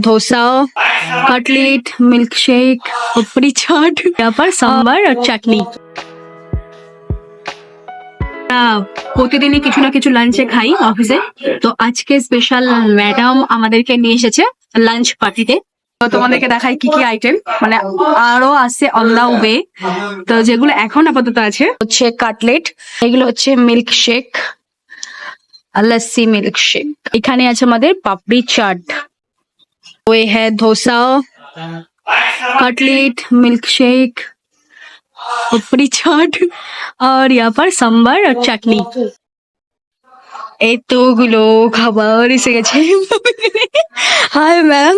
Dosa, cutlet, milk shake, papdi chaat, यहाँ पर सांभर और চাটনি। প্রতিদিনই কিছু না কিছু লাঞ্চে খাই অফিসে, তো আজকে স্পেশাল ম্যাডাম আমাদেরকে নিয়ে এসেছে লাঞ্চ পার্টিতে। তো তোমাদেরকে দেখাই কি কি আইটেম, মানে আরো আছে অন দা ওয়ে। তো যেগুলো এখন আপাতত আছে হচ্ছে কাটলেট, এগুলো হচ্ছে milk shake, lassi milk shake. এখানে আছে আমাদের পাপড়ি চাট, ওয়ে হ্যাঁ dosa, cutlet, milk shake, papdi chaat और यहाँ पर सांभर और চাটনি। এতগুলো খাবার এসে গেছে। Hi ma'am.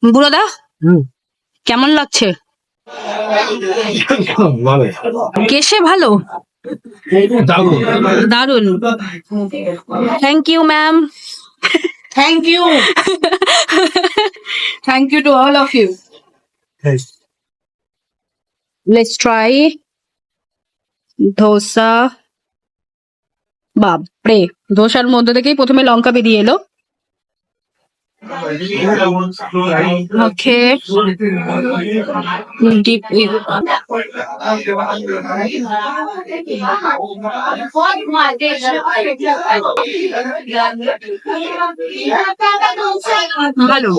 বুড়োদা কেমন লাগছে? কেসে ভালো, দারুন। Thank you ma'am. Thank you. Thank you to all of you. Let's try dosa. বাপরে, ধোসার মধ্যে থেকেই প্রথমে লঙ্কা বেরিয়ে এলো। ওকে, ডিপ ভালো।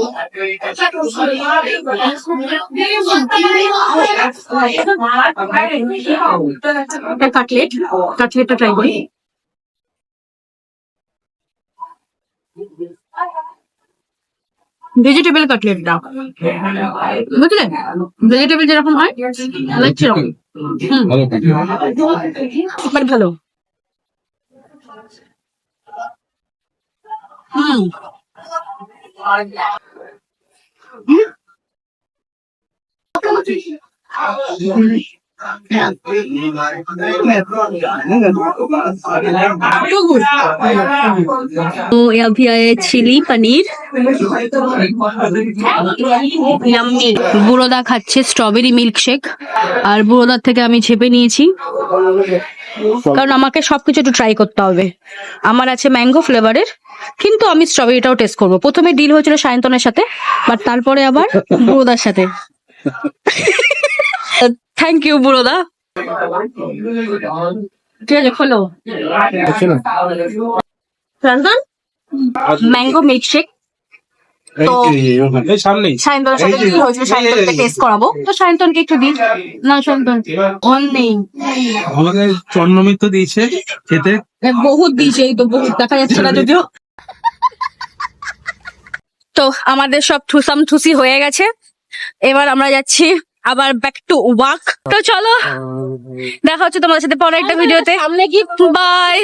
কাটলেট, কাটলেটটা ট্রাই করি। ভেজিটেবল কাটলেটটা বুঝলেন, ভেজিটেবল যেরকম হয় সেরকম। ভালো। तो अभी आए चिली पनीर। বুড়োদা খাচ্ছে স্ট্রবেরি মিল্ক শেক, আর বুড়োদার থেকে আমি ঝেপে নিয়েছি, কারণ আমাকে সবকিছু একটু ট্রাই করতে হবে। আমার আছে ম্যাঙ্গো ফ্লেভারের, কিন্তু আমি স্ট্রবেরিটাও টেস্ট করবো। প্রথমে ডিল হয়েছিল সায়ন্তনের সাথে, বাট তারপরে আবার বুড়োদার সাথে। থ্যাংক ইউ বুড়োদা। ঠিক আছে, খোলো। Sayantan mango milkshake. তো সায়ন্তনের সাথে ডিল হয়েছিল সায়ন্তনকে টেস্ট করাবো, তো সায়ন্তনকে একটু দিই না। সায়ন্তন অন নেই, আমাদের চন্দ্রমিত্র দিয়েছে খেতে, বহুত দিয়েছে, এই তো বহুত দেখা যাচ্ছে না যদিও। তো আমাদের সব ঠুসাম ঠুসি হয়ে গেছে, এবার আমরা যাচ্ছি আবার ব্যাক টু ওয়ার্ক। তো চলো দেখা হচ্ছে তোমাদের সাথে পরে একটা ভিডিওতে। বাই।